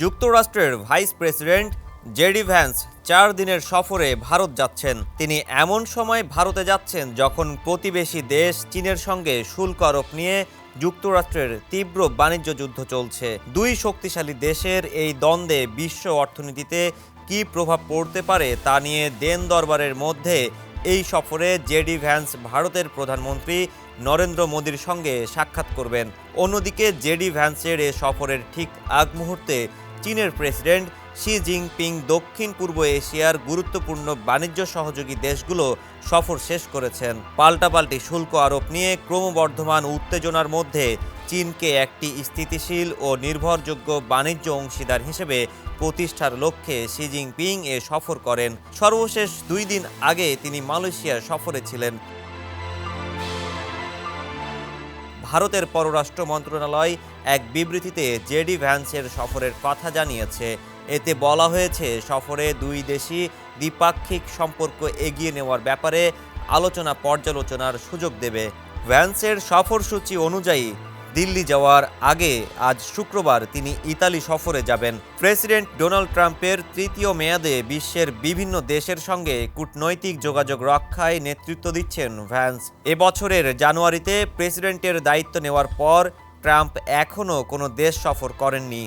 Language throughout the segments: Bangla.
যুক্তরাষ্ট্রের ভাইস প্রেসিডেন্ট জেডি ভ্যান্স 4 দিনের সফরে ভারত যাচ্ছেন। তিনি এমন সময় ভারতে যাচ্ছেন যখন প্রতিবেশী দেশ চীনের সঙ্গে শুল্ক আরোপ নিয়ে যুক্তরাষ্ট্রের তীব্র বাণিজ্য যুদ্ধ চলছে। দুই শক্তিশালী দেশের এই দ্বন্দ্বে বিশ্ব অর্থনীতিতে কী প্রভাব পড়তে পারে তা নিয়ে দেন দরবারের মধ্যে এই সফরে জেডি ভ্যান্স ভারতের প্রধানমন্ত্রী নরেন্দ্র মোদীর সঙ্গে সাক্ষাৎ করবেন। অন্যদিকে জেডি ভ্যান্সের এ সফরের ঠিক আগ মুহূর্তে চীনের প্রেসিডেন্ট শি জিনপিং দক্ষিণ পূর্ব এশিয়ার গুরুত্বপূর্ণ বাণিজ্য সহযোগী দেশগুলো সফর শেষ করেছেন। পাল্টাপাল্টি শুল্ক আরোপ নিয়ে ক্রমবর্ধমান উত্তেজনার মধ্যে চীনকে একটি স্থিতিশীল ও নির্ভরযোগ্য বাণিজ্য অংশীদার হিসেবে প্রতিষ্ঠার লক্ষ্যে শি জিনপিং এ সফর করেন। সর্বশেষ 2 দিন আগে তিনি মালয়েশিয়া সফরে ছিলেন। ভারতের পররাষ্ট্র মন্ত্রণালয় এক বিবৃতিতে জেডি ভ্যান্সের সফরের কথা জানিয়েছে। এতে বলা হয়েছে, সফরে দুই দেশই দ্বিপাক্ষিক সম্পর্ক এগিয়ে নেওয়ার ব্যাপারে আলোচনা পর্যালোচনার সুযোগ দেবে। ভ্যান্সের সফরসূচি অনুযায়ী দিল্লি যাওয়ার আগে আজ শুক্রবার তিনি ইতালি সফরে যাবেন। প্রেসিডেন্ট ডোনাল্ড ট্রাম্পের তৃতীয় মেয়াদে বিশ্বের বিভিন্ন দেশের সঙ্গে কূটনৈতিক যোগাযোগ রক্ষায় নেতৃত্ব দিচ্ছেন ভ্যান্স। এবছরের জানুয়ারিতে প্রেসিডেন্টের দায়িত্ব নেওয়ার পর ট্রাম্প এখনও কোনো দেশ সফর করেননি।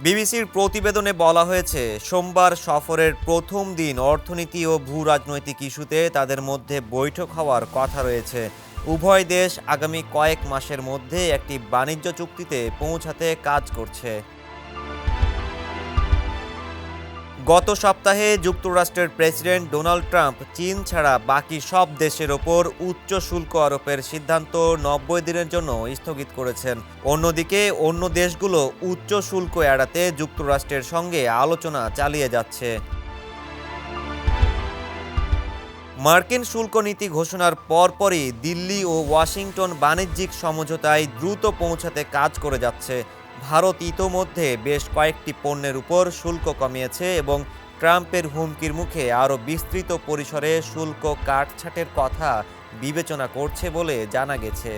বিবিসির প্রতিবেদনে বলা হয়েছে, সোমবার সফরের প্রথম দিন অর্থনীতি ও ভূ রাজনৈতিক ইস্যুতে তাদের মধ্যে বৈঠক হওয়ার কথা রয়েছে। উভয় দেশ আগামী কয়েক মাসের মধ্যে একটি বাণিজ্য চুক্তিতে পৌঁছাতে কাজ করছে। গত সপ্তাহে যুক্তরাষ্ট্রের প্রেসিডেন্ট ডোনাল্ড ট্রাম্প চীন ছাড়া বাকি সব দেশের ওপর উচ্চ শুল্ক আরোপের সিদ্ধান্ত 90 দিনের জন্য স্থগিত করেছেন। অন্যদিকে অন্য দেশগুলো উচ্চ শুল্ক এড়াতে যুক্তরাষ্ট্রের সঙ্গে আলোচনা চালিয়ে যাচ্ছে। মার্কিন শুল্ক নীতি ঘোষণার পরপরই দিল্লি ও ওয়াশিংটন বাণিজ্যিক সমঝোতায় দ্রুত পৌঁছাতে কাজ করে যাচ্ছে। ভারত ইতোমধ্যে বেশ কয়েকটি পণ্যের উপর শুল্ক কমিয়েছে এবং ট্রাম্পের হুমকির মুখে আরও বিস্তৃত পরিসরে শুল্ক কাটছাঁটের কথা বিবেচনা করছে বলে জানা গেছে।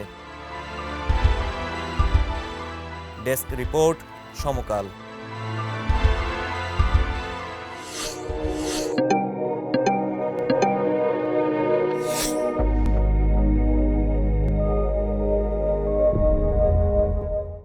ডেস্ক রিপোর্ট, সমকাল।